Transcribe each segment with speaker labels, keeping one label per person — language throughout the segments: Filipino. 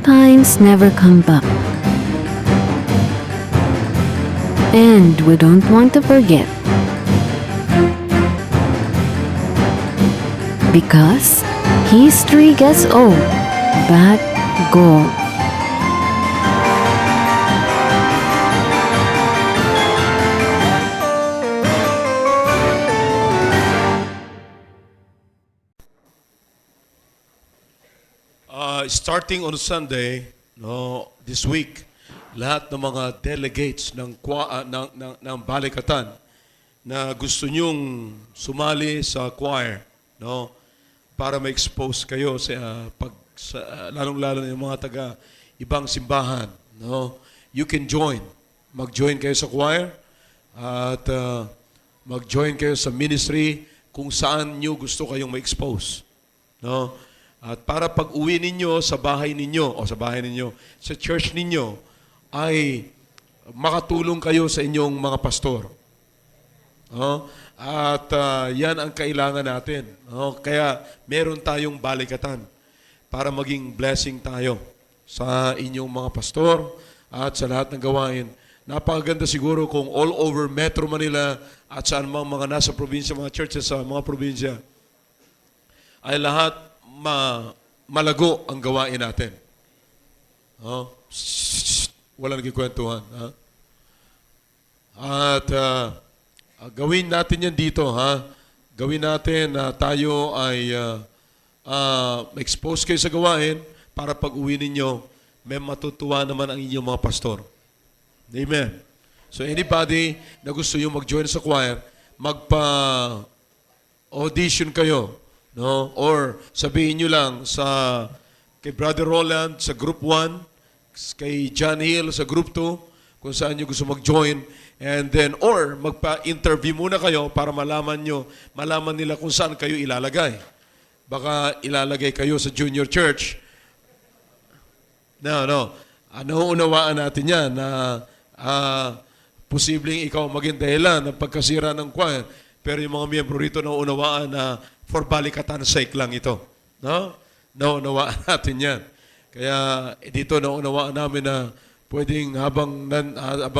Speaker 1: times never come back. And we don't want to forget. Because history gets old, but gold.
Speaker 2: Starting on Sunday, no, this week, lahat ng mga delegates ng balikatan na gusto nyong sumali sa choir, no, para ma-expose kayo sa lalong-lalo yung mga taga ibang simbahan, no, you can join. Mag-join kayo sa choir at mag-join kayo sa ministry kung saan nyo gusto kayong ma-expose, no. At para pag-uwi ninyo sa bahay ninyo, sa church ninyo, ay makatulong kayo sa inyong mga pastor. At yan ang kailangan natin. Kaya meron tayong balikatan para maging blessing tayo sa inyong mga pastor at sa lahat ng gawain. Napakaganda siguro kung all over Metro Manila at saan mga nasa probinsya, mga churches sa mga probinsya, ay lahat malago ang gawain natin. Wala nagkikwentuhan. At gawin natin yan dito. Gawin natin na tayo ay expose kayo sa gawain para pag uwi ninyo, may matutuwa naman ang inyong mga pastor. Amen. So anybody na gusto yung mag-join sa choir, magpa-audition kayo. No? Or sabihin nyo lang kay Brother Roland sa Group 1, kay John Hill sa Group 2, kung saan nyo gusto mag-join. And then, or magpa-interview muna kayo para malaman nila kung saan kayo ilalagay. Baka ilalagay kayo sa junior church. Nauunawaan natin yan na posibleng ikaw maging dahilan ng pagkasira ng choir. Pero yung mga miyembro rito nauunawaan na for balikatan sake lang ito. No? Naunawaan natin yan. Kaya dito naunawaan namin na pwedeng habang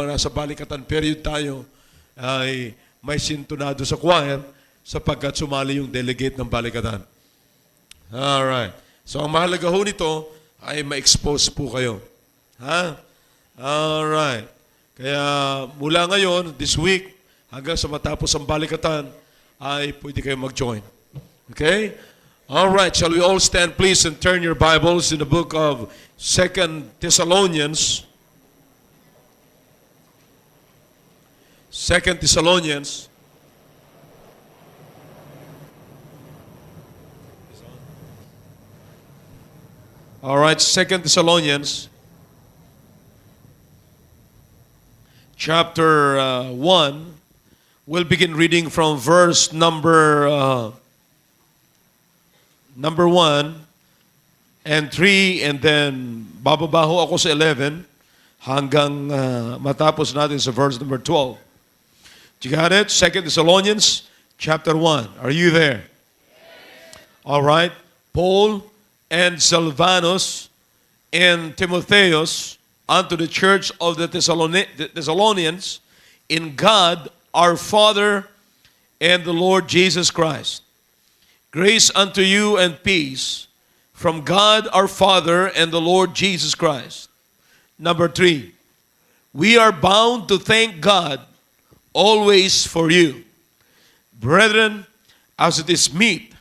Speaker 2: nasa balikatan period tayo, ay may sintonado sa choir sapagkat sumali yung delegate ng balikatan. Alright. So ang mahalaga ho nito ay ma-expose po kayo. Alright. Kaya mula ngayon, this week, hanggang sa matapos ang balikatan, ay pwede kayo mag-join. Okay? All right. Shall we all stand, please, and turn your Bibles in the book of 2 Thessalonians. 2 Thessalonians. All right. 2 Thessalonians. Chapter 1. We'll begin reading from verse number 1 and 3, and then bababa ho ako sa 11 hanggang matapos natin sa verse number 12. You got it? 2 Thessalonians chapter 1. Are you there? All right. Paul and Silvanus and Timotheus unto the church of the Thessalonians in God our Father and the Lord Jesus Christ. Grace unto you and peace from God our Father and the Lord Jesus Christ. Number 3, we are bound to thank God always for you, brethren, as it is meet,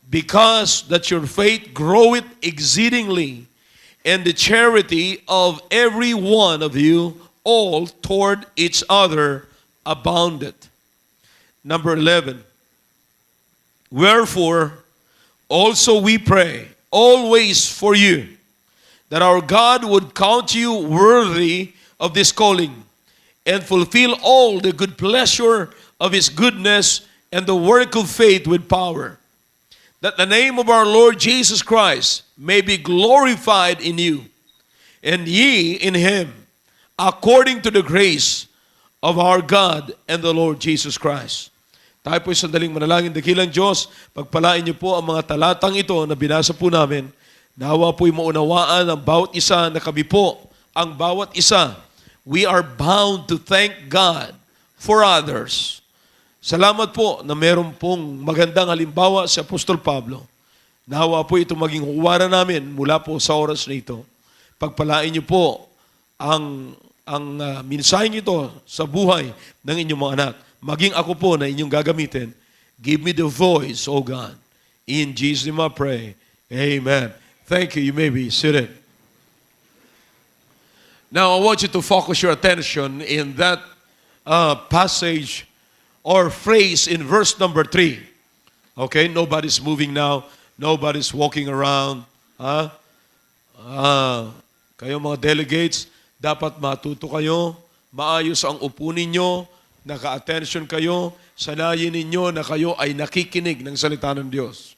Speaker 2: because that your faith groweth exceedingly, and the charity of every one of you all toward each other aboundeth. Number 11, wherefore also we pray always for you, that our God would count you worthy of this calling, and fulfill all the good pleasure of His goodness and the work of faith with power, that the name of our Lord Jesus Christ may be glorified in you, and ye in Him, according to the grace of our God and the Lord Jesus Christ. Tayo po'y sandaling manalangin. Dakilang Diyos, pagpalain niyo po ang mga talatang ito na binasa po namin, Nawa po'y maunawaan ng bawat isa na kami po, ang bawat isa, we are bound to thank God for others. Salamat po na meron pong magandang halimbawa si Apostol Pablo. Nawa po ito maging huwaran namin mula po sa oras na ito. Pagpalain niyo po ang mensaheng ito sa buhay ng inyong mga anak. Maging ako po na inyong gagamitin. Give me the voice, O God. In Jesus' name I pray. Amen. Thank you. You may be seated. Now, I want you to focus your attention in that passage or phrase in verse number 3. Okay? Nobody's moving now. Nobody's walking around. Kayo mga delegates, dapat matuto kayo, maayos ang upo ninyo, naka-attention kayo, sanayin ninyo na kayo ay nakikinig ng salita ng Diyos.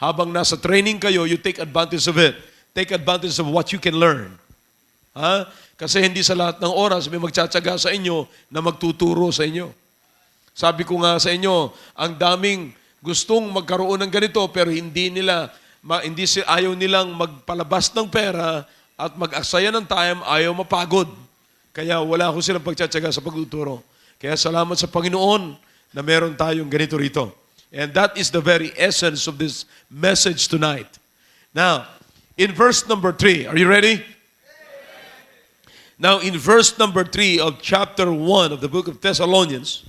Speaker 2: Habang nasa training kayo, you take advantage of it. Take advantage of what you can learn. Kasi hindi sa lahat ng oras may magtsatsaga sa inyo na magtuturo sa inyo. Sabi ko nga sa inyo, ang daming gustong magkaroon ng ganito pero ayaw nilang magpalabas ng pera at mag-aksaya ng time, ayaw mapagod. Kaya wala ko silang pagtsatsaga sa pagtuturo. Kaya salamat sa Panginoon na meron tayong ganito rito. And that is the very essence of this message tonight. Now, in verse number 3, are you ready? Now, in verse number 3 of chapter 1 of the book of Thessalonians,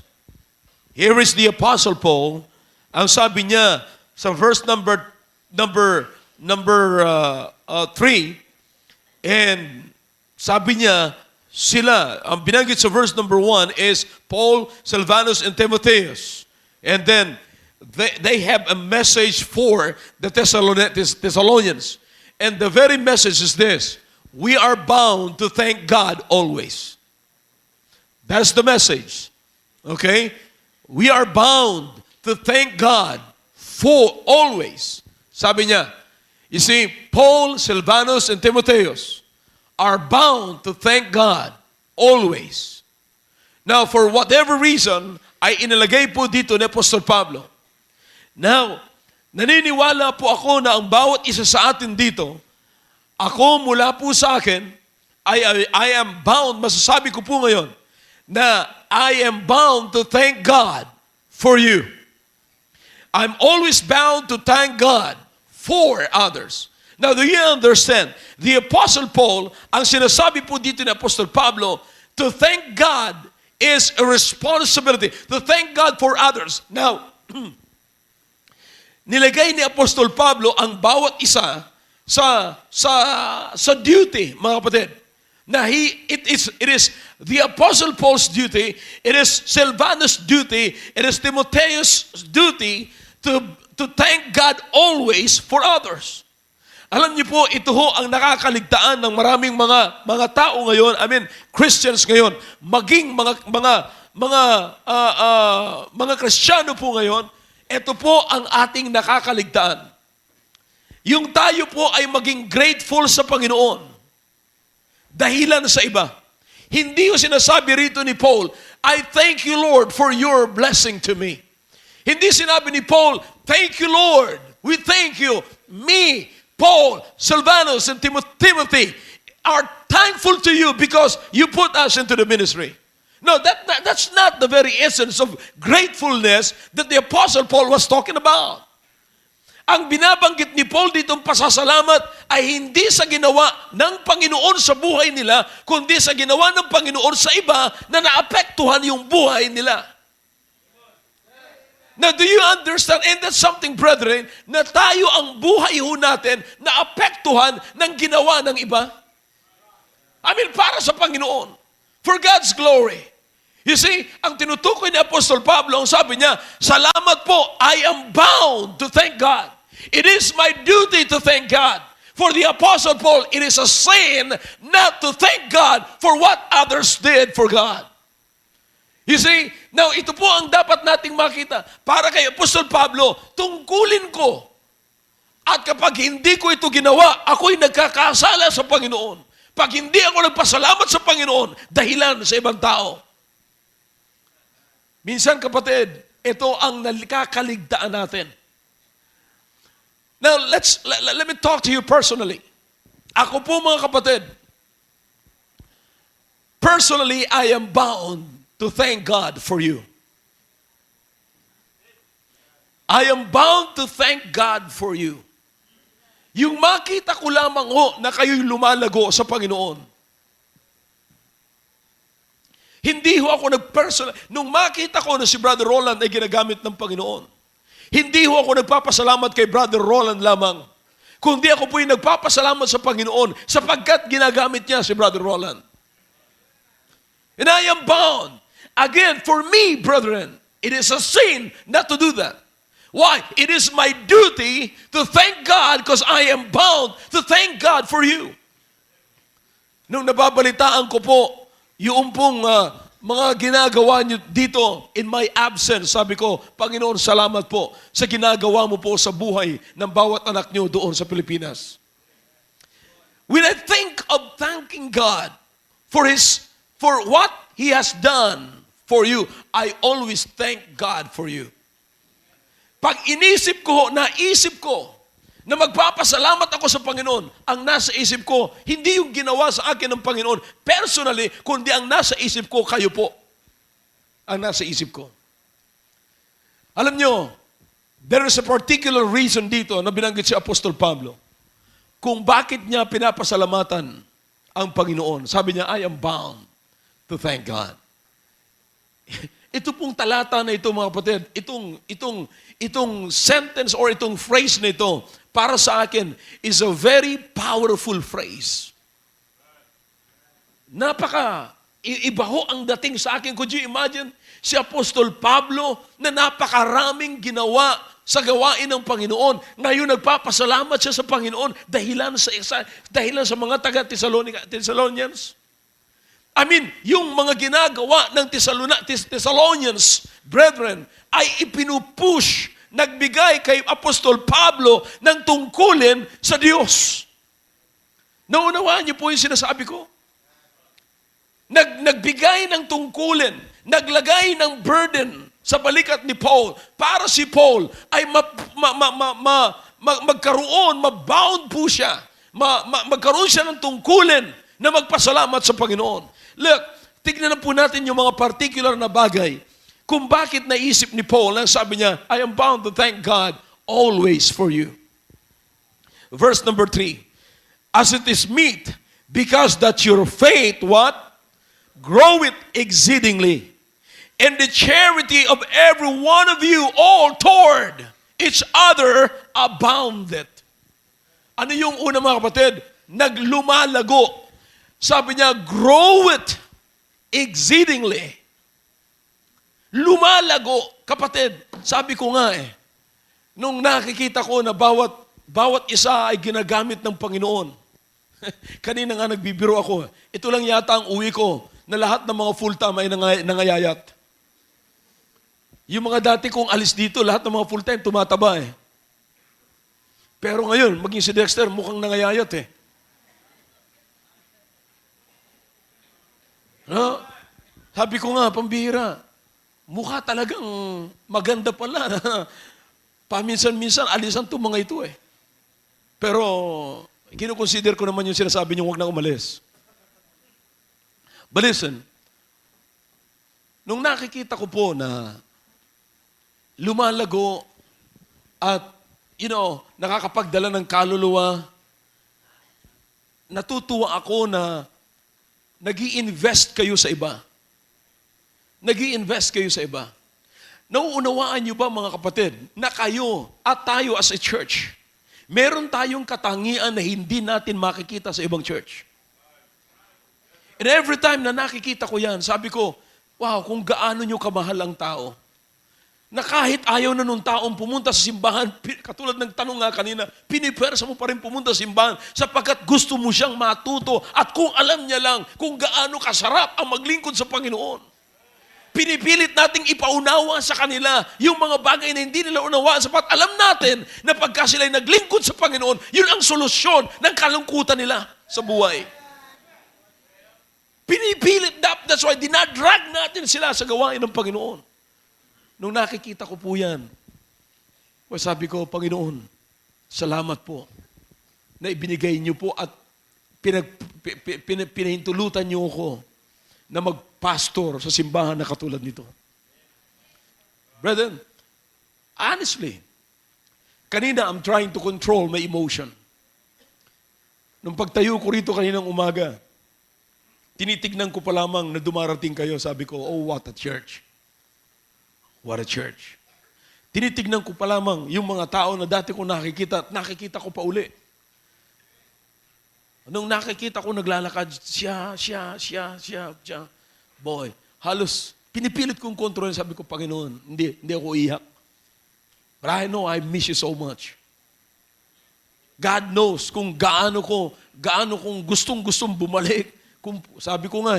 Speaker 2: here is the Apostle Paul. Ang sabi niya sa verse number 3, and sabi niya, ang binanggit sa verse number 1 is Paul, Silvanus, and Timotheus. And then, they have a message for the Thessalonians. And the very message is this: we are bound to thank God always. That's the message. Okay? We are bound to thank God for always. Sabi niya, you see, Paul, Silvanus, and Timotheus are bound to thank God always. Now, for whatever reason, ay inilagay po dito ni Apostol Pablo. Now, naniniwala po ako na ang bawat isa sa atin dito, ako mula po sa akin, I am bound, masasabi ko po ngayon, na I am bound to thank God for you. I'm always bound to thank God for others. Now, do you understand? The Apostle Paul, ang sinasabi po dito ni Apostle Pablo, to thank God is a responsibility. To thank God for others. Now, nilagay ni Apostol Pablo ang bawat isa sa duty, mga kapatid. Na it is the Apostle Paul's duty, it is Silvanus' duty, it is Timotheus' duty to thank God always for others. Alam niyo po, ito ho ang nakakaligtaan ng maraming mga tao ngayon, Christians ngayon, maging mga Kristiyano po ngayon, ito po ang ating nakakaligtaan. Yung tayo po ay maging grateful sa Panginoon. Dahilan sa iba. Hindi yung sinasabi rito ni Paul, I thank you, Lord, for your blessing to me. Hindi sinabi ni Paul, thank you, Lord. We thank you. Me, Paul, Silvanus, and Timothy are thankful to you because you put us into the ministry. No, that's not the very essence of gratefulness that the Apostle Paul was talking about. Ang binabanggit ni Paul ditong pasasalamat ay hindi sa ginawa ng Panginoon sa buhay nila, kundi sa ginawa ng Panginoon sa iba na naapektuhan yung buhay nila. Now, do you understand? And that's something, brethren, na tayo ang buhay ho natin na apektuhan ng ginawa ng iba. Para sa Panginoon. For God's glory. You see, ang tinutukoy ni Apostol Pablo, ang sabi niya, salamat po, I am bound to thank God. It is my duty to thank God. For the Apostle Paul, it is a sin not to thank God for what others did for God. You see, now ito po ang dapat nating makita. Para kay Apostol Pablo, tungkulin ko. At kapag hindi ko ito ginawa, ako'y nagkakasala sa Panginoon. Pag hindi ako nagpasalamat sa Panginoon, dahilan sa ibang tao. Minsan, kapatid, ito ang nakakaligtaan natin. Now, let me talk to you personally. Ako po mga kapatid, personally, I am bound to thank God for you. I am bound to thank God for you. Yung makita ko lamang na kayo'y lumalago sa Panginoon. Hindi ako nag-personal. Nung makita ko na si Brother Roland ay ginagamit ng Panginoon, hindi ako nagpapasalamat kay Brother Roland lamang, kundi ako po'y nagpapasalamat sa Panginoon sapagkat ginagamit niya si Brother Roland. And I am bound. Again, for me, brethren, it is a sin not to do that. Why? It is my duty to thank God because I am bound to thank God for you. Nung nababalitaan ko po, yung pong mga ginagawa niyo dito in my absence, sabi ko, Panginoon, salamat po sa ginagawa mo po sa buhay ng bawat anak niyo doon sa Pilipinas. When I think of thanking God for what He has done for you, I always thank God for you. Pag naisip ko na magpapasalamat ako sa Panginoon, ang nasa isip ko, hindi yung ginawa sa akin ng Panginoon personally, kundi ang nasa isip ko, kayo po. Ang nasa isip ko. Alam nyo, there is a particular reason dito na binanggit si Apostol Pablo kung bakit niya pinapasalamatan ang Panginoon. Sabi niya, I am bound to thank God. Ito pong talata na ito, mga kapatid, itong sentence or itong phrase na ito, para sa akin, is a very powerful phrase. Iba ho ang dating sa akin. Could you imagine? Si Apostol Pablo na napakaraming ginawa sa gawain ng Panginoon. Ngayon nagpapasalamat siya sa Panginoon dahilan sa mga taga-Thessalonians. I mean, yung mga ginagawa ng Thessalonians, brethren, ay ipinupush, nagbigay kay Apostol Pablo ng tungkulin sa Diyos. Naunawaan niyo po yung sinasabi ko? Nagbigay ng tungkulin, naglagay ng burden sa balikat ni Paul para si Paul ay magkaroon, mabound po siya, magkaroon siya ng tungkulin na magpasalamat sa Panginoon. Look, tignan na po natin yung mga particular na bagay kung bakit naisip ni Paul na sabi niya, I am bound to thank God always for you. Verse number 3, as it is meet, because that your faith, what? Groweth exceedingly, and the charity of every one of you all toward each other aboundeth. Ano yung una, mga kapatid? Naglumalago. Sabi niya, groweth exceedingly. Lumalago. Kapatid, sabi ko nga nung nakikita ko na bawat isa ay ginagamit ng Panginoon. Kanina nga nagbibiro ako. Ito lang yata ang uwi ko na lahat ng mga full-time ay nangayayat. Yung mga dati kong alis dito, lahat ng mga full-time tumataba Pero ngayon, maging si Dexter, mukhang nangayayat No? Sabi ko nga, pambihira, mukha talagang maganda pala. Paminsan-minsan, alisan itong mga ito Pero, kinukonsider ko naman yung sinasabi niyo, huwag na umalis. But listen, nung nakikita ko po na lumalago at, nakakapagdala ng kaluluwa, natutuwa ako na nag-i-invest kayo sa iba. Nag-i-invest kayo sa iba. Nauunawaan niyo ba, mga kapatid, na kayo at tayo as a church, meron tayong katangian na hindi natin makikita sa ibang church. And every time na nakikita ko yan, sabi ko, wow, kung gaano niyo kamahal ang tao. Na kahit ayaw na nung taong pumunta sa simbahan, katulad ng tanong nga kanina, pinipersa mo pa rin pumunta sa simbahan sapagkat gusto mo siyang matuto at kung alam niya lang kung gaano kasarap ang maglingkod sa Panginoon. Pinipilit nating ipaunawa sa kanila yung mga bagay na hindi nila unawaan sapat alam natin na pagka sila'y naglingkod sa Panginoon, yun ang solusyon ng kalungkutan nila sa buhay. Pinipilit, that's why dinadrag natin sila sa gawain ng Panginoon. Nung nakikita ko po yan, sabi ko, Panginoon, salamat po na ibinigay niyo po at pinahintulutan niyo ako na magpastor sa simbahan na katulad nito. Brethren, honestly, kanina I'm trying to control my emotion. Nung pagtayo ko rito kaninang umaga, tinitignan ko pa lamang na dumarating kayo. Sabi ko, oh, what a church. What a church. Tinitignan ko pa lamang yung mga tao na dati ko nakikita ko pa uli. Nung nakikita ko naglalakad, siya. Boy, halos pinipilit kong kontrolin. Sabi ko, Panginoon, hindi ako iyak. But I know I miss you so much. God knows kung gaano kong gustong bumalik. Sabi ko nga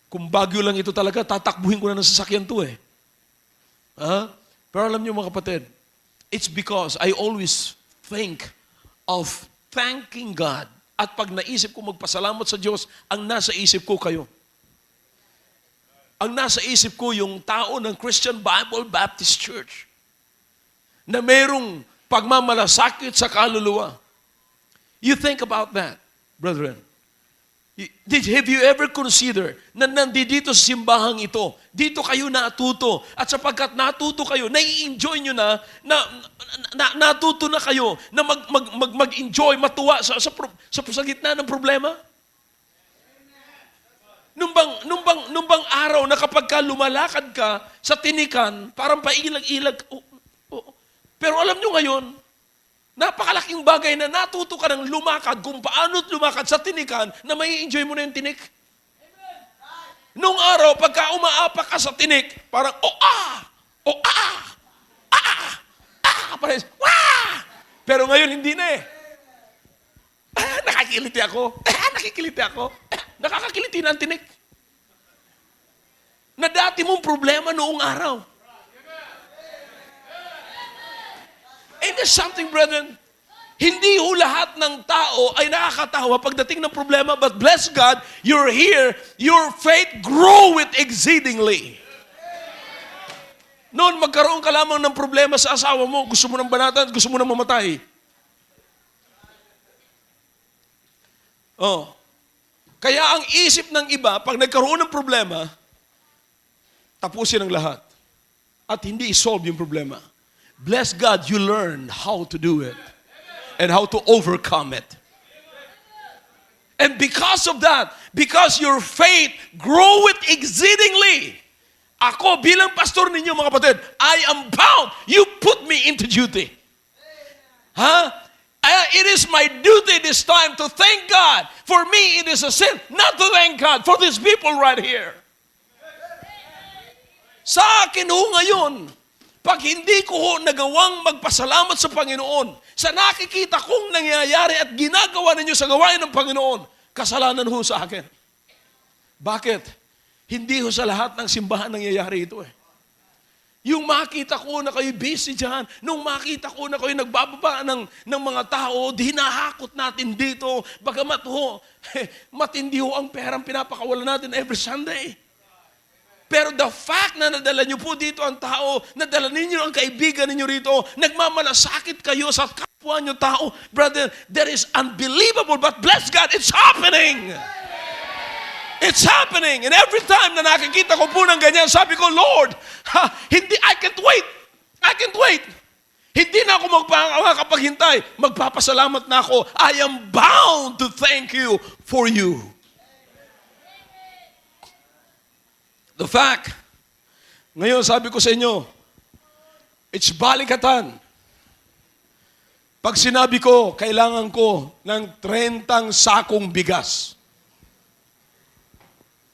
Speaker 2: kung Baguio lang ito talaga, tatakbuhin ko na ng sasakyan to Pero alam niyo mga kapatid, it's because I always think of thanking God. At pag naisip ko magpasalamat sa Diyos, ang nasa isip ko kayo. Ang nasa isip ko yung tao ng Christian Bible Baptist Church na mayroong pagmamalasakit sa kaluluwa. You think about that, brethren. Have you ever considered na nandito sa simbahang ito, dito kayo natuto, at sapagkat natuto kayo, nai-enjoy nyo natuto na kayo na mag-enjoy, matuwa sa gitna ng problema? Nung bang araw na kapag ka lumalakad ka sa tinikan, parang pailag-ilag, pero alam nyo ngayon, napakalaking bagay na natuto ka ng lumakad kung paano lumakad sa tinikan na may enjoy mo na yung tinik. Nung araw, pagka umaapak ka sa tinik, parang, parang, wah! Pero ngayon, hindi na nakakiliti ako. Nakakakiliti na ang tinik. Na dati mong problema noong araw. And there's something, brethren, hindi ho lahat ng tao ay nakakatawa pagdating ng problema, but bless God, you're here, your faith grow it exceedingly. Noon, magkaroon ka lamang ng problema sa asawa mo, gusto mo ng banatan, gusto mo ng mamatay. Kaya ang isip ng iba, pag nagkaroon ng problema, tapusin ang lahat. At hindi isolve yung problema. Bless God, you learn how to do it and how to overcome it. And because of that, because your faith grow it exceedingly, ako bilang pastor ninyo mga kapatid, I am bound. You put me into duty. It is my duty this time to thank God. For me, it is a sin not to thank God for these people right here. Sa akin ho ngayon, pag hindi ko ho nagawang magpasalamat sa Panginoon, sa nakikita kong nangyayari at ginagawa ninyo sa gawain ng Panginoon, kasalanan ho sa akin. Bakit? Hindi ho sa lahat ng simbahan nangyayari ito Yung makita ko na kayo busy dyan, nung makita ko na kayo nagbababa ng mga tao, hinahakot natin dito, bagamat ho, matindi ho ang perang pinapakawalan natin every Sunday. Pero the fact na nadala niyo po dito ang tao, nadala ninyo ang kaibigan ninyo rito, nagmamalasakit kayo sa kapwa niyo tao, brother, that is unbelievable, but bless God, it's happening! It's happening. And every time na nakikita ko po ng ganyan, sabi ko, Lord, I can't wait. Hindi na ako magpapaghintay. Magpapasalamat na ako. I am bound to thank you for you. The fact, ngayon sabi ko sa inyo, it's balikatan. Pag sinabi ko, kailangan ko ng 30 sakong bigas.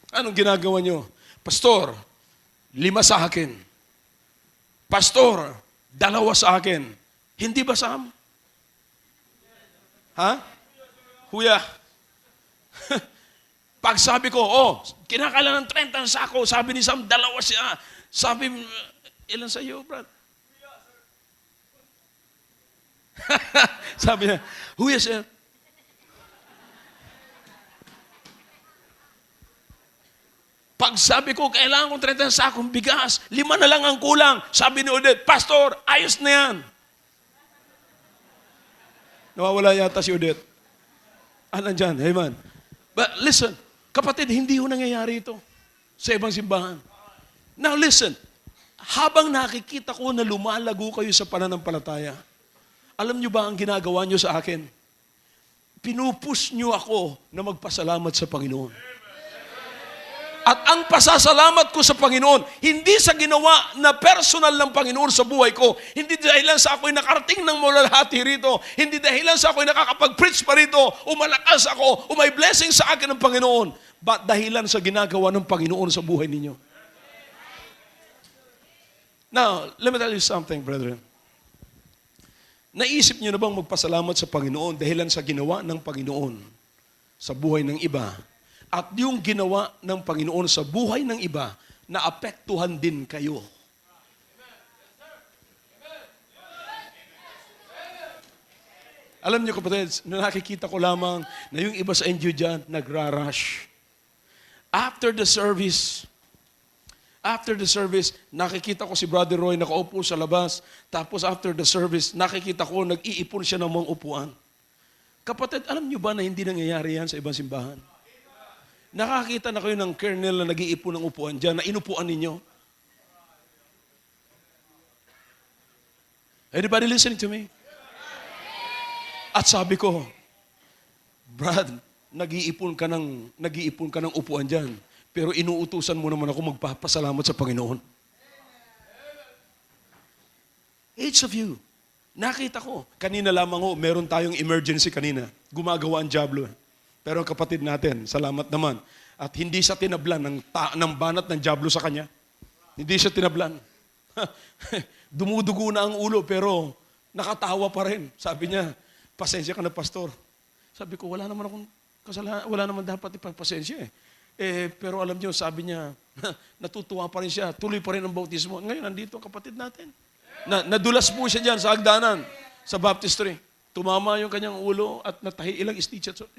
Speaker 2: Anong ginagawa nyo? Pastor, 5 sa akin. Pastor, 2 sa akin. Hindi ba, Sam? Huya. Pag sabi ko, kinakailangan ng 30 sako, sabi ni Sam, 2 siya. Sabi, ilan sa iyo, Brad? Sabi niya, Huya, sir. Pag sabi ko, kailangan kong 30 sakong bigas, 5 na lang ang kulang. Sabi ni Odette, Pastor, ayos na yan.
Speaker 3: Nawawala yata si Odette. Nandyan, amen. But listen, kapatid, hindi ho nangyayari ito sa ibang simbahan. Now listen, habang nakikita ko na lumalago kayo sa pananampalataya, alam nyo ba ang ginagawa nyo sa akin? Pinupush nyo ako na magpasalamat sa Panginoon. At ang pasasalamat ko sa Panginoon, hindi sa ginawa na personal ng Panginoon sa buhay ko, hindi dahilan sa ako'y nakarating ng malalahati rito, hindi dahilan sa ako'y nakakapag-preach pa rito, umalakas ako, may blessing sa akin ng Panginoon, but dahilan sa ginagawa ng Panginoon sa buhay ninyo. Now, let me tell you something, brethren. Naisip niyo na bang magpasalamat sa Panginoon dahilan sa ginawa ng Panginoon sa buhay ng iba? At yung ginawa ng Panginoon sa buhay ng iba, naapektuhan din kayo. Alam niyo kapatid, nakikita ko lamang na yung iba sa NGO dyan, nagra-rush. After the service, nakikita ko si Brother Roy nakaupo sa labas. Tapos after the service, nakikita ko nag-iipon siya ng mga upuan. Kapatid, alam niyo ba na hindi nangyayari yan sa ibang simbahan? Nakakita na kayo ng kernel na nag-iipon ng upuan dyan, na inupuan ninyo? Anybody listening to me? At sabi ko, Brad, nag-iipon ka ng upuan dyan, pero inuutusan mo naman ako magpapasalamat sa Panginoon. Each of you, nakita ko, kanina lamang ho, meron tayong emergency kanina. Gumagawa ang diablo. Pero ang kapatid natin, salamat naman. At hindi siya tinablan ng banat ng diablo sa kanya. Hindi siya tinablan. Dumudugo na ang ulo, pero nakatawa pa rin. Sabi niya, pasensya ka na, pastor. Sabi ko, wala naman akong kasalanan, wala naman dapat ipagpasensya pero alam niyo, sabi niya, natutuwa pa rin siya, tuloy pa rin ang bautismo. Ngayon, nandito ang kapatid natin. Nadulas po siya dyan sa hagdanan, sa baptistry. Tumama yung kanyang ulo at natahi ilang stitches.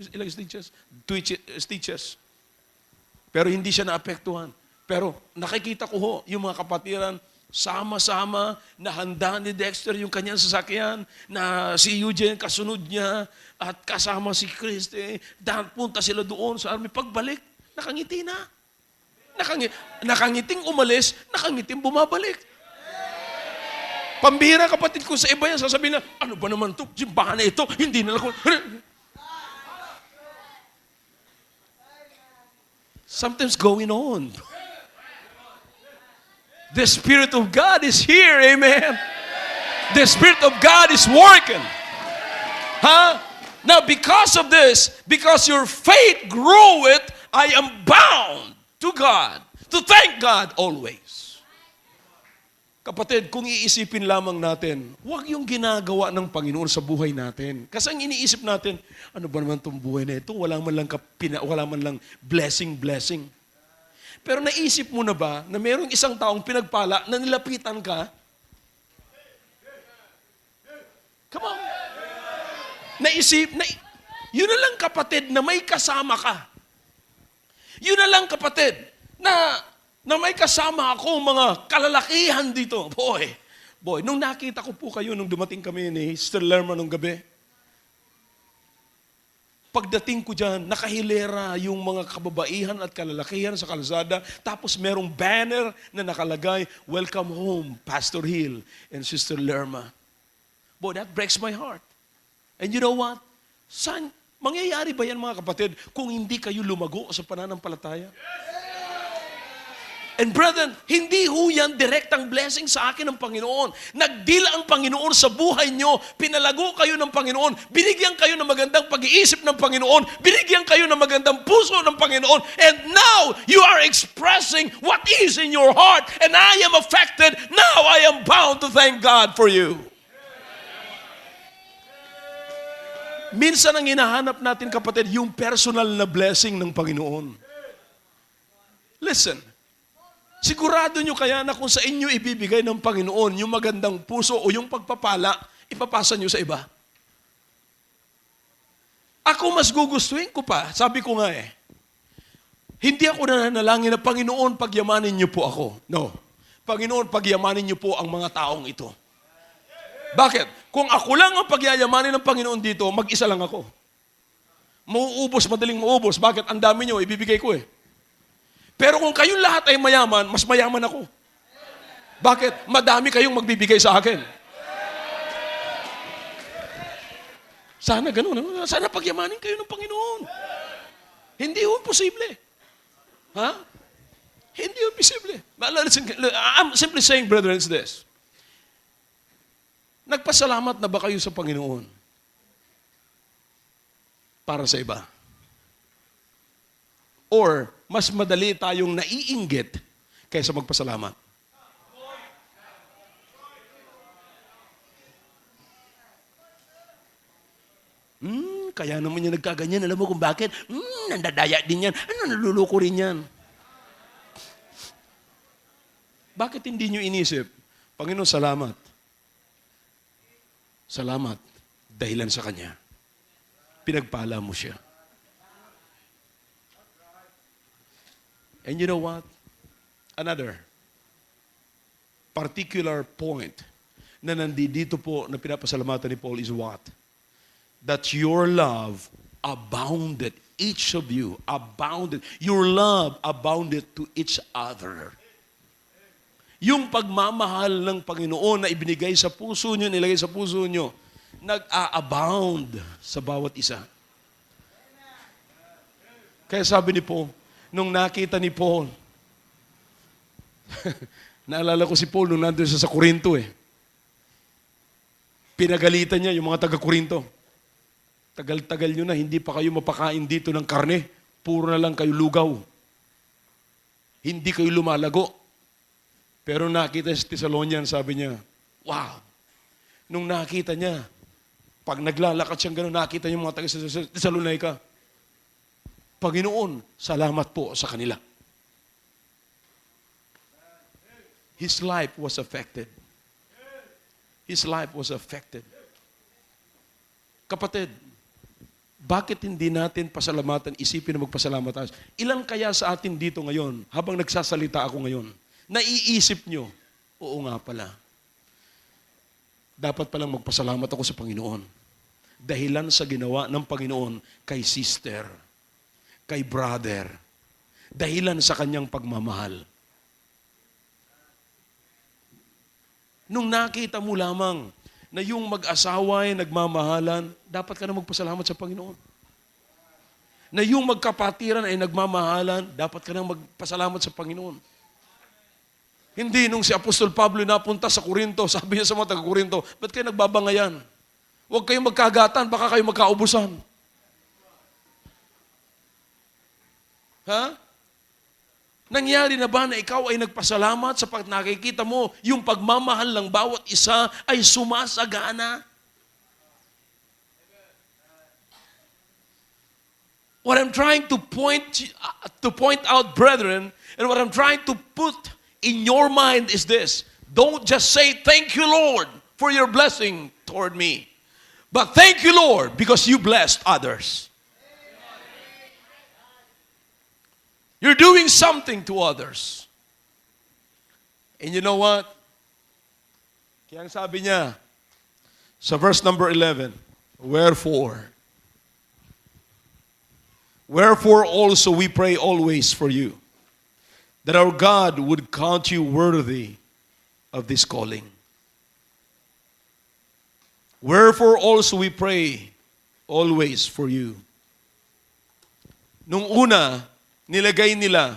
Speaker 3: Pero hindi siya naapektuhan. Pero nakikita ko ho, yung mga kapatiran, sama-sama, na handa ni Dexter yung kanyang sasakyan, na si Eugene kasunod niya, at kasama si Christy, punta sila doon sa army. Pagbalik, nakangiti na. Nakangiting umalis, nakangiting bumabalik. Pambihira kapatid ko sa iba yan, sasabihin na, ano ba naman ito? Simbahan na ito, hindi na ako. Something's going on. The Spirit of God is here, amen? The Spirit of God is working. Now, because of this, because your faith groweth, I am bound to God, to thank God always. Kapatid, kung iisipin lamang natin, huwag yung ginagawa ng Panginoon sa buhay natin. Kasi ang iniisip natin, ano ba naman itong buhay na ito? Wala man lang blessing. Pero naisip mo na ba na mayroong isang taong pinagpala na nilapitan ka? Come on. Yun na lang kapatid na may kasama ka. Yun na lang kapatid na may kasama ako mga kalalakihan dito. Boy, nung nakita ko po kayo, nung dumating kami ni Sister Lerma nung gabi, pagdating ko dyan, nakahilera yung mga kababaihan at kalalakihan sa kalsada, tapos merong banner na nakalagay, "Welcome home, Pastor Hill and Sister Lerma." Boy, that breaks my heart. And you know what? Mangyayari ba yan mga kapatid kung hindi kayo lumago sa pananampalataya? And brethren, hindi ho yan direktang blessing sa akin ng Panginoon. Nagdeal ang Panginoon sa buhay nyo. Pinalago kayo ng Panginoon. Binigyan kayo ng magandang pag-iisip ng Panginoon. Binigyan kayo ng magandang puso ng Panginoon. And now, you are expressing what is in your heart. And I am affected. Now, I am bound to thank God for you. Minsan ang hinahanap natin, kapatid, yung personal na blessing ng Panginoon. Listen. Sigurado nyo kaya na kung sa inyo ibibigay ng Panginoon yung magandang puso o yung pagpapala, ipapasa nyo sa iba? Ako mas gugustuhin ko pa, sabi ko nga hindi ako nananalangin na, Panginoon, pagyamanin niyo po ako. No. Panginoon, pagyamanin niyo po ang mga taong ito. Bakit? Kung ako lang ang pagyayamanin ng Panginoon dito, mag-isa lang ako. Mauubos, madaling maubos. Bakit? Ang dami nyo, ibibigay ko eh. Pero kung kayong lahat ay mayaman, mas mayaman ako. Bakit? Madami kayong magbibigay sa akin. Sana ganun. Sana pagyamanin kayo ng Panginoon. Hindi yun posible. Ha? Hindi yun posible. I'm simply saying, brethren, it's this. Nagpasalamat na ba kayo sa Panginoon? Para sa iba? Or, mas madali tayong naiinggit kaysa magpasalamat? Kaya naman niya nagkaganyan. Alam mo kung bakit? Nandadaya din yan. Naluluko rin yan. Bakit hindi nyo inisip? Panginoon, salamat. Salamat. Dahilan sa Kanya. Pinagpala mo siya. And you know what? Another particular point na nandito po na pinapasalamatan ni Paul is what? That your love abounded, each of you abounded. Your love abounded to each other. Yung pagmamahal ng Panginoon na ibinigay sa puso nyo, nilagay sa puso nyo, nag-a-abound sa bawat isa. Kaya sabi ni Paul, nung nakita ni Paul, naalala ko si Paul nung nandun siya sa Korinto eh. Pinagalitan niya yung mga taga-Korinto. Tagal-tagal nyo na, hindi pa kayo mapakain dito ng karne. Puro na lang kayo lugaw. Hindi kayo lumalago. Pero nakita si Thessalonian, sabi niya, wow. Nung nakita niya, pag naglalakad siyang gano'n, nakita niya mga taga-Thessalonica, Panginoon, salamat po sa kanila. His life was affected. His life was affected. Kapatid, bakit hindi natin pasalamatan, isipin na magpasalamat tayo? Ilan kaya sa atin dito ngayon, habang nagsasalita ako ngayon, naiisip nyo, oo nga pala, dapat palang magpasalamat ako sa Panginoon. Dahilan sa ginawa ng Panginoon kay sister, kay brother, dahilan sa kanyang pagmamahal. Nung nakita mo lamang na yung mag-asawa ay nagmamahalan, dapat ka na magpasalamat sa Panginoon. Na yung magkapatiran ay nagmamahalan, dapat ka na magpasalamat sa Panginoon. Hindi nung si Apostol Pablo napunta sa Korinto, sabi niya sa mga taga-Korinto, ba't kayo nagbabangayan? Huwag kayong magkagatan, baka kayo magkaubusan. Ha? Nangyari na ba na ikaw ay nagpasalamat sapagkat nakikita mo yung pagmamahal ng bawat isa ay sumasagana? What I'm trying to point out, brethren, and what I'm trying to put in your mind is this. Don't just say, thank you, Lord, for your blessing toward me. But thank you, Lord, because you blessed others. You're doing something to others. And you know what? Kaya ang sabi niya, sa verse number 11, Wherefore also we pray always for you, that our God would count you worthy of this calling. Wherefore also we pray always for you. Nung una, nilagay nila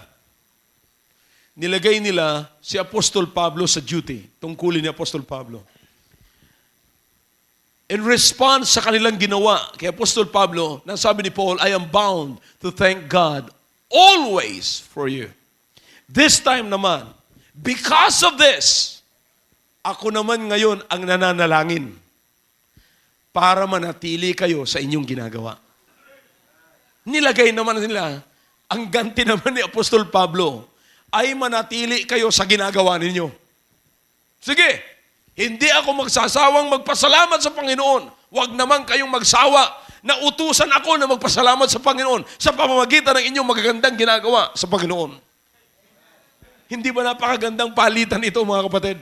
Speaker 3: si Apostol Pablo sa duty, tungkulin ni Apostol Pablo. In response sa kanilang ginawa kay Apostol Pablo, nang sabi ni Paul, I am bound to thank God always for you. This time naman, because of this, ako naman ngayon ang nananalangin para manatili kayo sa inyong ginagawa. Nilagay naman nila, ang ganti naman ni Apostol Pablo ay manatili kayo sa ginagawa ninyo. Sige, hindi ako magsasawang magpasalamat sa Panginoon. Huwag naman kayong magsawa na utusan ako na magpasalamat sa Panginoon sa pamamagitan ng inyong magagandang ginagawa sa Panginoon. Hindi ba napakagandang palitan ito, mga kapatid?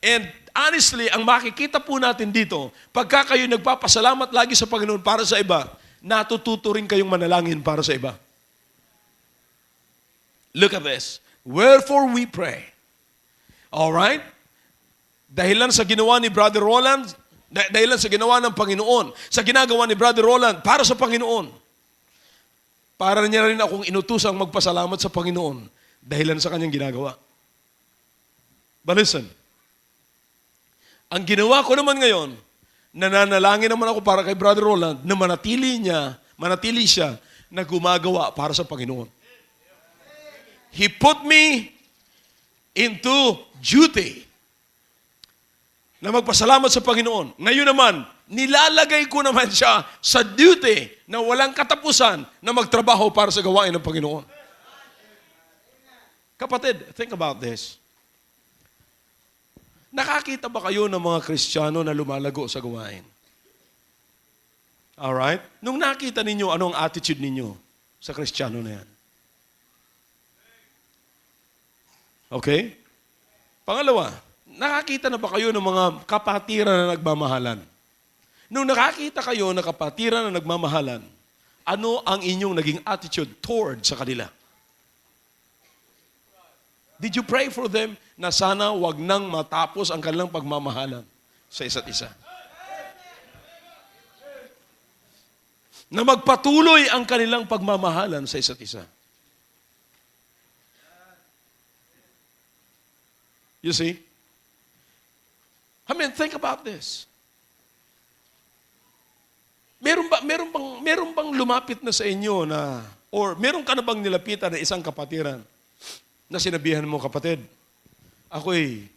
Speaker 3: And honestly, ang makikita po natin dito, pagka kayo nagpapasalamat lagi sa Panginoon para sa iba, natututo rin kayong manalangin para sa iba. Look at this. Wherefore we pray. Alright? Dahilan sa ginawa ni Brother Roland, dahilan sa ginawa ng Panginoon, sa ginagawa ni Brother Roland para sa Panginoon. Para niya rin akong inutusang magpasalamat sa Panginoon dahilan sa kanyang ginagawa. But listen, ang ginawa ko naman ngayon, nananalangin naman ako para kay Brother Roland na manatili siya na gumagawa para sa Panginoon. He put me into duty na magpasalamat sa Panginoon. Ngayon naman, nilalagay ko naman siya sa duty na walang katapusan na magtrabaho para sa gawain ng Panginoon. Kapatid, think about this. Nakakita ba kayo ng mga Kristiyano na lumalago sa gawain? Alright? Nung nakita ninyo, anong attitude ninyo sa Kristiyano na yan? Okay? Pangalawa, nakakita na ba kayo ng mga kapatiran na nagmamahalan? Nung nakakita kayo ng kapatiran na nagmamahalan, ano ang inyong naging attitude toward sa kanila? Did you pray for them na sana wag nang matapos ang kanilang pagmamahalan sa isa't isa? Na magpatuloy ang kanilang pagmamahalan sa isa't isa. You see? I mean, think about this. Meron bang lumapit na sa inyo na, or meron ka na bang nilapitan na isang kapatiran na sinabihan mo, kapatid, ako'y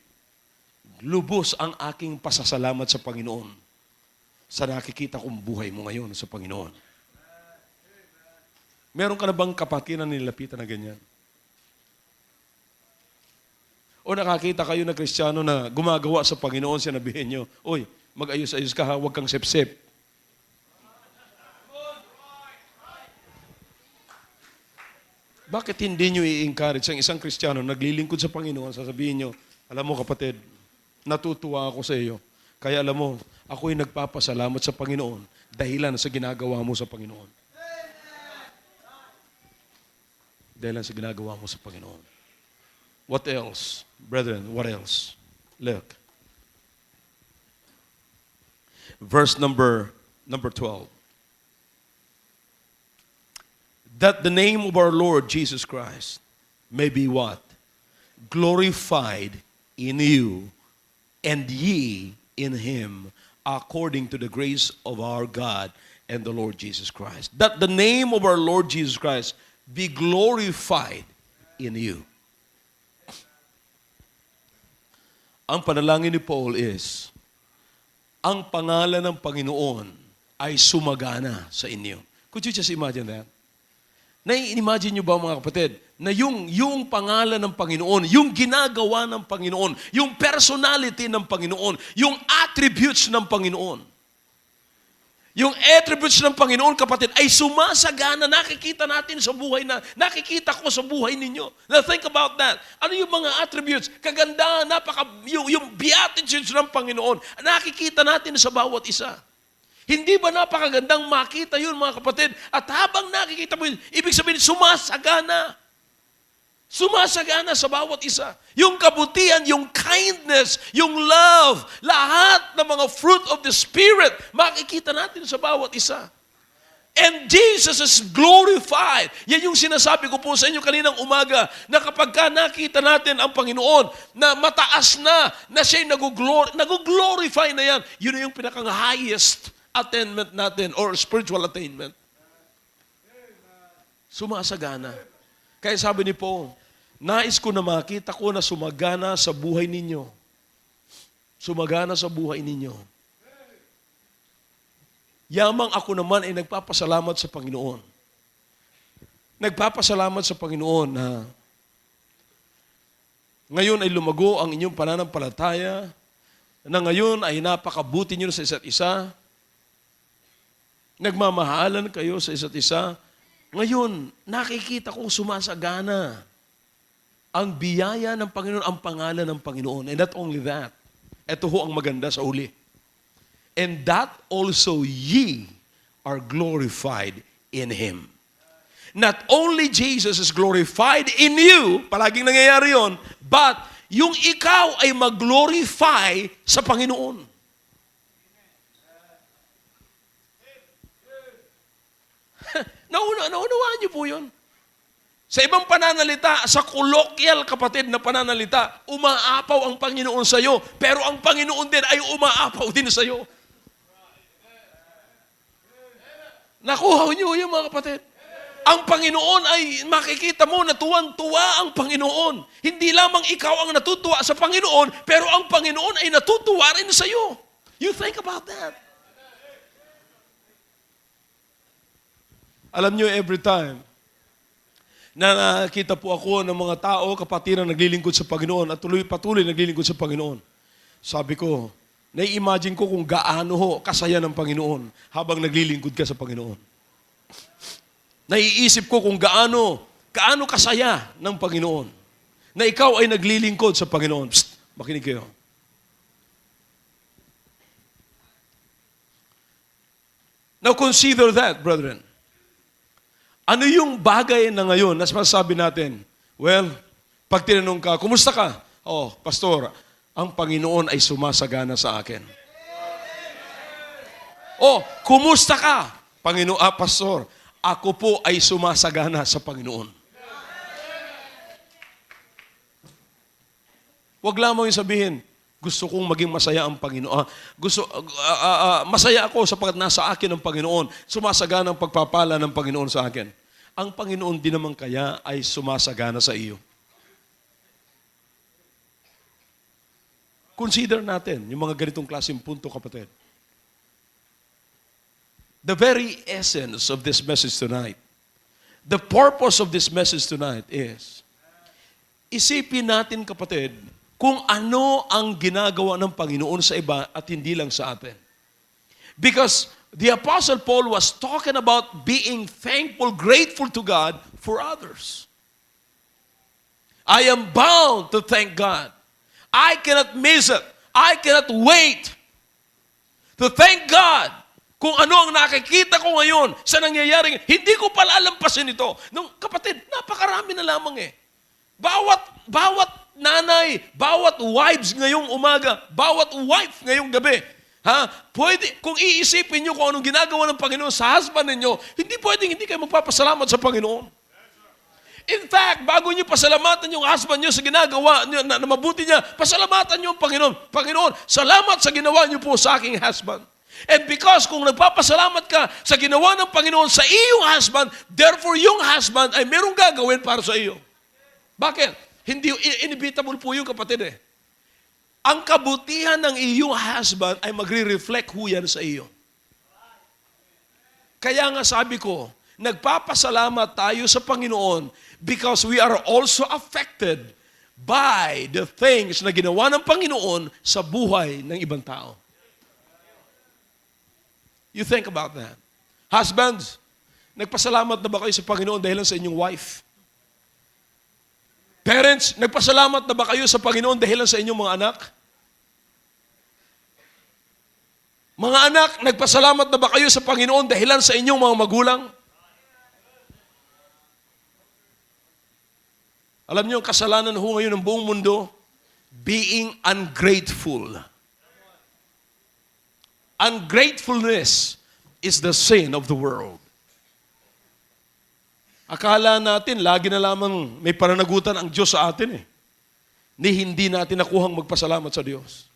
Speaker 3: lubos ang aking pasasalamat sa Panginoon sa nakikita kong buhay mo ngayon sa Panginoon. Meron ka na bang kapatiran na nilapitan na ganyan? O nakakita kayo na Kristiyano na gumagawa sa Panginoon, sinabihin nyo, oy, mag-ayos-ayos ka ha, huwag kang sip-sip. Bakit hindi nyo i-encourage ang isang Kristiyano naglilingkod sa Panginoon, sasabihin nyo, alam mo kapatid, natutuwa ako sa iyo. Kaya alam mo, ako'y nagpapasalamat sa Panginoon dahilan sa ginagawa mo sa Panginoon. Dahilan sa ginagawa mo sa Panginoon. What else? Brethren, what else? Look. Verse number 12. That the name of our Lord Jesus Christ may be what? Glorified in you, and ye in Him, according to the grace of our God and the Lord Jesus Christ. That the name of our Lord Jesus Christ be glorified in you. Ang panalangin ni Paul is, ang pangalan ng Panginoon ay sumagana sa inyo. Could you just imagine that? Na-imagine nyo ba mga kapatid, na yung pangalan ng Panginoon, yung ginagawa ng Panginoon, yung personality ng Panginoon, yung attributes ng Panginoon, yung attributes ng Panginoon, kapatid, ay sumasagana, nakikita natin sa buhay na, nakikita ko sa buhay ninyo. Now think about that. Ano yung mga attributes? Kagandahan, yung beatitudes ng Panginoon, nakikita natin sa bawat isa. Hindi ba napakagandang makita yun, mga kapatid? At habang nakikita mo yun, ibig sabihin, sumasagana. Sumasagana sa bawat isa. Yung kabutihan, yung kindness, yung love, lahat ng mga fruit of the Spirit, makikita natin sa bawat isa. And Jesus is glorified. Yan yung sinasabi ko po sa inyo kaninang umaga, na kapag ka nakita natin ang Panginoon, na mataas na siya'y nag-glorify na yan, yun na yung pinakang-highest attainment natin or spiritual attainment. Sumasagana. Kaya sabi ni Paul, nais ko na makita ko na sumagana sa buhay ninyo. Sumagana sa buhay ninyo. Yamang ako naman ay nagpapasalamat sa Panginoon. Nagpapasalamat sa Panginoon na ngayon ay lumago ang inyong pananampalataya, na ngayon ay napakabuti nyo sa isa't isa, nagmamahalan kayo sa isa't isa. Ngayon, nakikita ko sumasagana ang biyaya ng Panginoon, ang pangalan ng Panginoon. And not only that, Ito ho ang maganda sa uli. And that also ye are glorified in Him. Not only Jesus is glorified in you, palaging nangyayari yon, but yung ikaw ay mag-glorify sa Panginoon. Naunawaan niyo po yun? Sa ibang pananalita, sa colloquial kapatid na pananalita, umaapaw ang Panginoon sa iyo, pero ang Panginoon din ay umaapaw din sa iyo. Nakuha niyo yun mga kapatid. Ang Panginoon ay makikita mo na tuwang-tuwa ang Panginoon. Hindi lamang ikaw ang natutuwa sa Panginoon, pero ang Panginoon ay natutuwa rin sa iyo. You think about that. Alam niyo, every time na nakita po ako ng mga tao, kapatid na naglilingkod sa Panginoon at patuloy naglilingkod sa Panginoon, sabi ko, nai-imagine ko kung gaano ho kasaya ng Panginoon habang naglilingkod ka sa Panginoon. Naiisip ko kung gaano kasaya ng Panginoon na ikaw ay naglilingkod sa Panginoon. Psst, makinig kayo. Now consider that, brethren. Ano yung bagay na ngayon na masasabi natin? Well, pag tinanong ka, kumusta ka? Oh, pastor, ang Panginoon ay sumasagana sa akin. Oh, kumusta ka? Pastor, ako po ay sumasagana sa Panginoon. Huwag lamang yung sabihin, gusto kong maging masaya ang Panginoon. Masaya ako sapagkat nasa akin ang Panginoon. Sumasagana ang pagpapala ng Panginoon sa akin. Ang Panginoon din naman kaya ay sumasagana sa iyo. Consider natin yung mga ganitong klaseng punto, kapatid. The very essence of this message tonight, the purpose of this message tonight is, isipin natin, kapatid, kung ano ang ginagawa ng Panginoon sa iba at hindi lang sa atin. Because the Apostle Paul was talking about being thankful, grateful to God for others. I am bound to thank God. I cannot miss it. I cannot wait to thank God kung ano ang nakikita ko ngayon sa nangyayaring, hindi ko pala alampasin ito. Nung kapatid, napakarami na lamang eh. Bawat nanay, bawat wives ngayong umaga, bawat wife ngayong gabi, pwede, kung iisipin nyo kung anong ginagawa ng Panginoon sa husband ninyo, hindi pwedeng hindi kayo magpapasalamat sa Panginoon. In fact, bago nyo pasalamatan yung husband nyo sa ginagawa nyo, na mabuti niya, pasalamatan nyo ang Panginoon. Panginoon, salamat sa ginawa nyo po sa aking husband. And because kung nagpapasalamat ka sa ginawa ng Panginoon sa iyong husband, therefore yung husband ay merong gagawin para sa iyo. Bakit? Hindi, inevitable po yung kapatid eh. Ang kabutihan ng iyong husband ay magre-reflect ho yan sa iyo. Kaya nga sabi ko, nagpapasalamat tayo sa Panginoon because we are also affected by the things na ginawa ng Panginoon sa buhay ng ibang tao. You think about that. Husbands, nagpasalamat na ba kayo sa Panginoon dahil sa inyong wife? Parents, nagpasalamat na ba kayo sa Panginoon dahil sa inyong mga anak? Mga anak, nagpasalamat na ba kayo sa Panginoon dahil sa inyong mga magulang? Alam niyo, ang kasalanan ho ngayon ng buong mundo, being ungrateful. Ungratefulness is the sin of the world. Akala natin, lagi na lamang may pananagutan ang Diyos sa atin eh. Ni hindi natin nakuhang magpasalamat sa Diyos.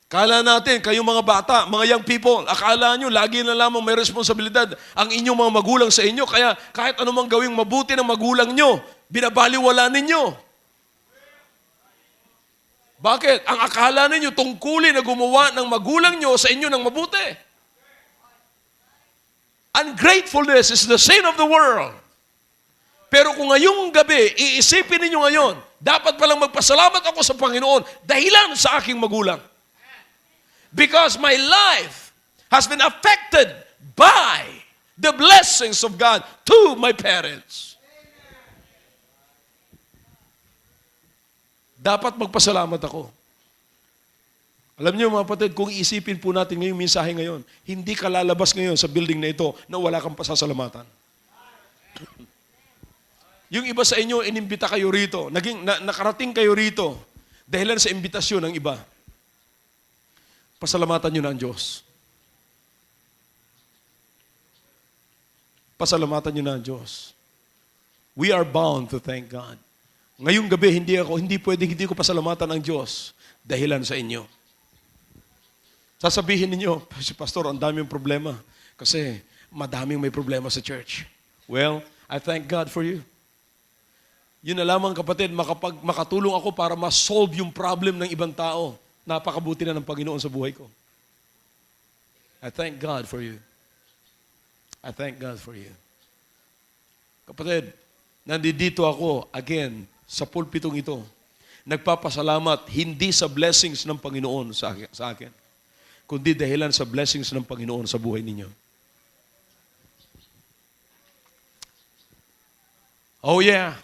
Speaker 3: Akala natin, kayong mga bata, mga young people, akala nyo, lagi na lamang may responsibilidad ang inyong mga magulang sa inyo, kaya kahit anumang gawing mabuti ng magulang nyo, binabaliwala ninyo. Bakit? Ang akala ninyo, tungkulin na gumawa ng magulang nyo sa inyo ng mabuti. Ungratefulness is the sin of the world. Pero kung ngayong gabi, iisipin ninyo ngayon, dapat palang magpasalamat ako sa Panginoon dahilan sa aking magulang. Because my life has been affected by the blessings of God to my parents. Dapat magpasalamat ako. Alam niyo mga kapatid, kung iisipin po natin ngayong mensahe ngayon, hindi ka lalabas ngayon sa building na ito na wala kang pasasalamatan. Yung iba sa inyo, inimbita kayo rito, nakarating kayo rito, dahilan sa imbitasyon ng iba. Pasalamatan niyo na ang Diyos. Pasalamatan niyo na ang Diyos. We are bound to thank God. Ngayong gabi, hindi ko pasalamatan ang Diyos dahilan sa inyo. Sasabihin ninyo, si Pastor, ang daming problema. Kasi madaming may problema sa church. Well, I thank God for you. Yun na lamang kapatid, makatulong ako para ma-solve yung problem ng ibang tao. Napakabuti na ng Panginoon sa buhay ko. I thank God for you. I thank God for you. Kapatid, nandito ako, again, sa pulpitong ito, nagpapasalamat hindi sa blessings ng Panginoon sa akin, kundi dahilan sa blessings ng Panginoon sa buhay ninyo. Oh yeah.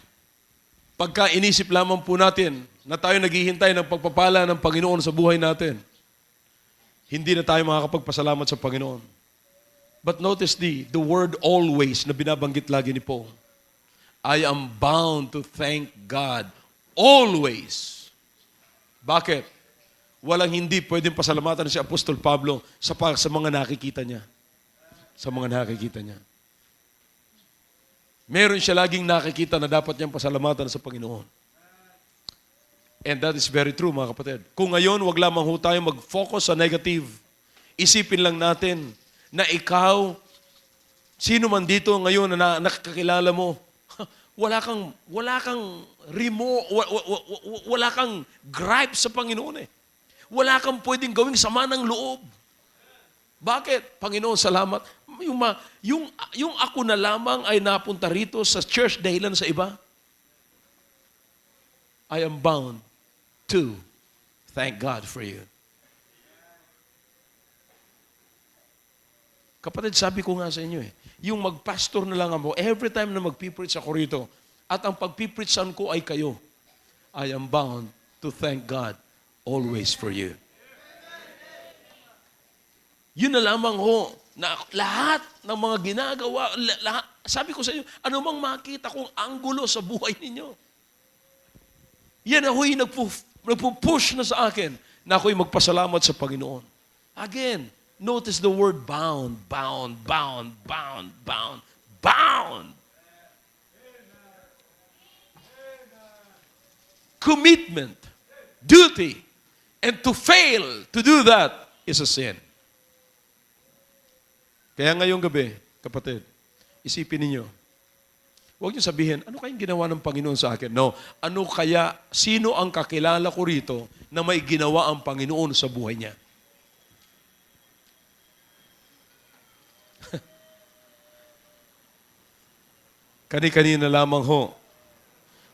Speaker 3: Pagka inisip lamang po natin na tayo naghihintay ng pagpapala ng Panginoon sa buhay natin, hindi na tayo makakapagpasalamat sa Panginoon. But notice the word always na binabanggit lagi ni Paul. I am bound to thank God always. Bakit? Walang hindi pwedeng pasalamatan si Apostol Pablo sa mga nakikita niya. Sa mga nakikita niya. Meron siya laging nakikita na dapat niyang pasalamatan sa Panginoon. And that is very true, mga kapatid. Kung ngayon, wag lamang ho tayo mag-focus sa negative. Isipin lang natin na ikaw, sino man dito ngayon na nakakilala mo, wala kang gripe sa Panginoon eh. Wala kang pwedeng gawing sama ng loob. Bakit? Panginoon, salamat. Yung ako na lamang ay napunta rito sa church dahilan sa iba. I am bound to thank God for you. Kapatid, sabi ko nga sa inyo yung magpastor na lang ako, every time na magpipreach ako rito, at ang pagpipreachan ko ay kayo, I am bound to thank God always for you. Yun na lamang ho, na lahat ng mga ginagawa, sabi ko sa inyo, anumang makita kong anggulo sa buhay ninyo, yan aho'y nagpo-push na sa akin na ako'y magpasalamat sa Panginoon. Again, notice the word bound, bound, bound, bound, bound, bound. Commitment, duty, and to fail to do that is a sin. Kaya ngayong gabi, kapatid, isipin ninyo, huwag niyo sabihin, ano kayang ginawa ng Panginoon sa akin? No, sino ang kakilala ko rito na may ginawa ang Panginoon sa buhay niya? Kani-kanina lamang ho,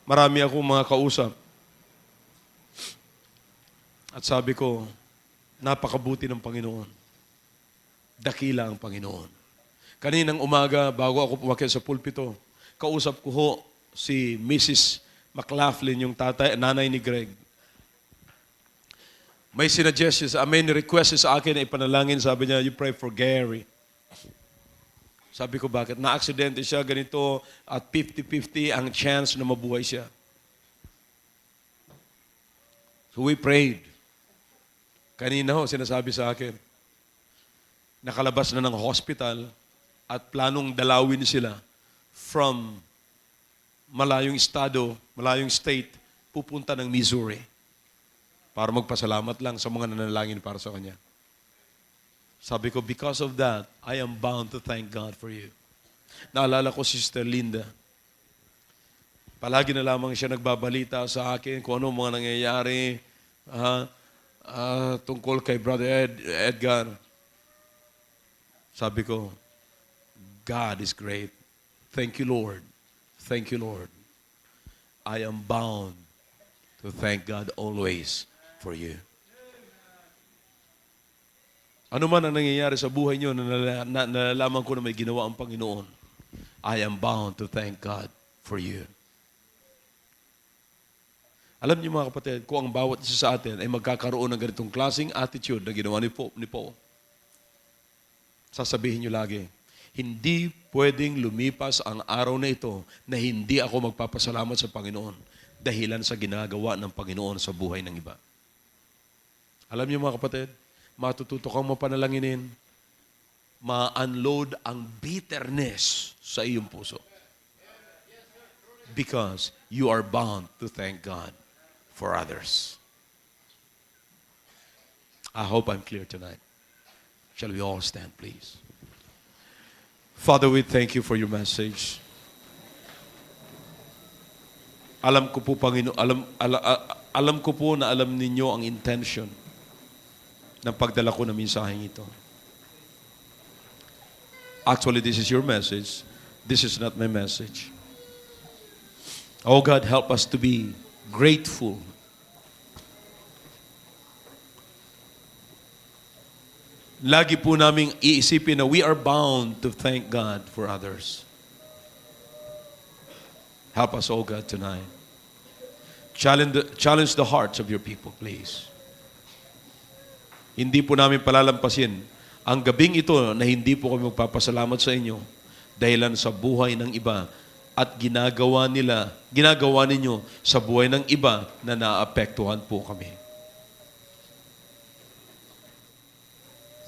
Speaker 3: marami akong mga kausap. At sabi ko, napakabuti ng Panginoon. Dakila ang Panginoon. Kaninang umaga, bago ako pumakyat sa pulpito, kausap ko ho si Mrs. McLaughlin, yung nanay ni Greg. May request sa akin na ipanalangin. Sabi niya, you pray for Gary. Sabi ko, bakit? Na-aksidente siya, ganito, at 50-50 ang chance na mabuhay siya. So we prayed. Kanina ho, sinasabi sa akin, nakalabas na ng hospital at planong dalawin sila from malayong state, pupunta ng Missouri para magpasalamat lang sa mga nanalangin para sa kanya. Sabi ko, because of that, I am bound to thank God for you. Naalala ko si Sister Linda. Palagi na lamang siya nagbabalita sa akin kung ano mga nangyayari tungkol kay Brother Edgar. Sabi ko, God is great. Thank you, Lord. Thank you, Lord. I am bound to thank God always for you. Ano man ang nangyayari sa buhay niyo na nalalaman ko na may ginawa ang Panginoon, I am bound to thank God for you.
Speaker 2: Alam niyo mga kapatid, kung ang bawat isa sa atin ay magkakaroon ng ganitong klaseng attitude na ginawa ni Paul, sasabihin niyo lagi, hindi pwedeng lumipas ang araw na ito na hindi ako magpapasalamat sa Panginoon dahilan sa ginagawa ng Panginoon sa buhay ng iba. Alam niyo mga kapatid, matututo kang mapanalanginin, ma-unload ang bitterness sa iyong puso. Because you are bound to thank God for others. I hope I'm clear tonight. Shall we all stand, please? Father, we thank you for your message. Alam ko po, Panginoon, alam ko po na alam ninyo ang intention ng pagdala ko ng mensaheng ito. Actually, this is your message. This is not my message. Oh God, help us to be grateful. Lagi po naming iisipin na we are bound to thank God for others. Help us, oh God, tonight. Challenge the hearts of your people, please. Hindi po namin palalampasin ang gabing ito na hindi po kami magpapasalamat sa inyo dahilan sa buhay ng iba at ginagawa ninyo sa buhay ng iba na naapektuhan po kami.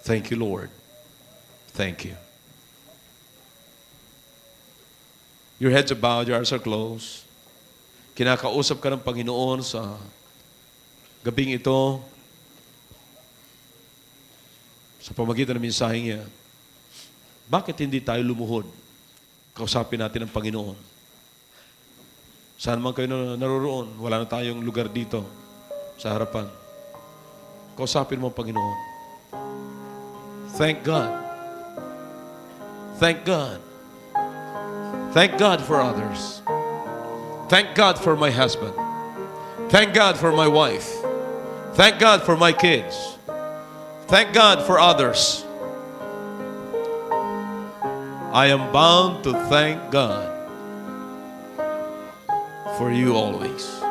Speaker 2: Thank you, Lord. Thank you. Your heads are bowed, your eyes are closed. Kinakausap ka ng Panginoon sa gabing ito sa pamagitan ng mensaheng niya. Bakit hindi tayo lumuhod? Kausapin natin ang Panginoon. Saan man kayo naroroon, wala na tayong lugar dito sa harapan. Kausapin mo ang Panginoon. Thank God. Thank God. Thank God for others. Thank God for my husband. Thank God for my wife. Thank God for my kids. Thank God for others. I am bound to thank God for you always.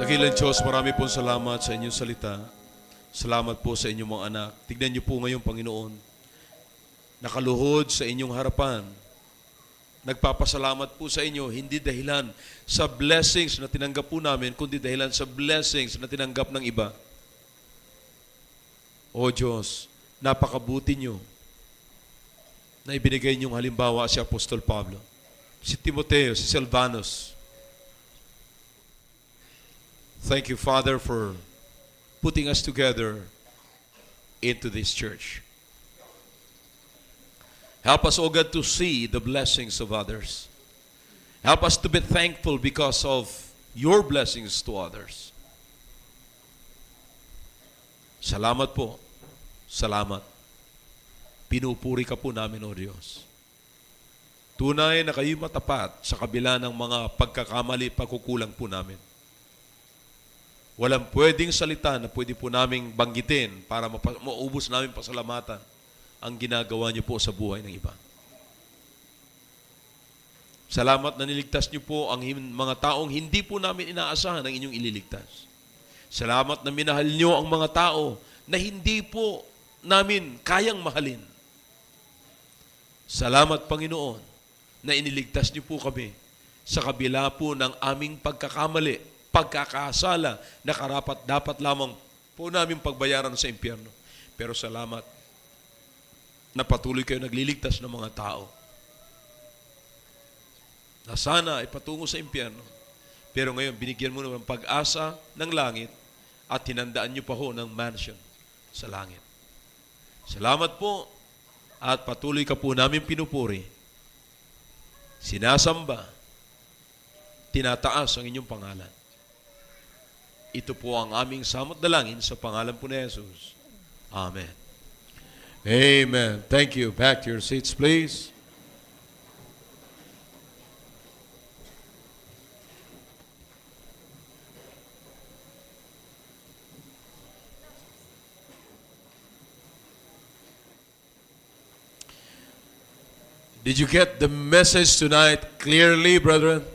Speaker 2: Dakilang Diyos, marami pong salamat sa inyong salita. Salamat po sa inyong mga anak. Tignan niyo po ngayon, Panginoon, nakaluhod sa inyong harapan. Nagpapasalamat po sa inyo, hindi dahilan sa blessings na tinanggap po namin, kundi dahilan sa blessings na tinanggap ng iba. O Diyos, napakabuti niyo na ibinigay niyong halimbawa si Apostol Pablo, si Timoteo, si Silvanus. Thank you, Father, for putting us together into this church. Help us, O God, to see the blessings of others. Help us to be thankful because of your blessings to others. Salamat po. Salamat. Pinupuri ka po namin, O Diyos. Tunay na kayo matapat sa kabila ng mga pagkakamali, pagkukulang po namin. Walang pwedeng salita na pwede po naming banggitin para maubos namin pasalamatan ang ginagawa niyo po sa buhay ng iba. Salamat na niligtas niyo po ang mga taong hindi po namin inaasahan ang inyong ililigtas. Salamat na minahal nyo ang mga tao na hindi po namin kayang mahalin. Salamat, Panginoon, na iniligtas niyo po kami sa kabila po ng aming pagkakamali, pagkakasala na karapat dapat lamang po namin pagbayaran sa impyerno. Pero salamat na patuloy kayo nagliligtas ng mga tao na sana ay patungo sa impyerno. Pero ngayon, binigyan mo ng pag-asa ng langit at tinandaan niyo pa ho ng mansion sa langit. Salamat po at patuloy ka po namin pinupuri. Sinasamba, tinataas ang inyong pangalan. Ito po ang aming samot dalangin sa pangalan po ni Jesus. Amen. Amen. Thank you. Back to your seats, please. Did you get the message tonight clearly, brethren?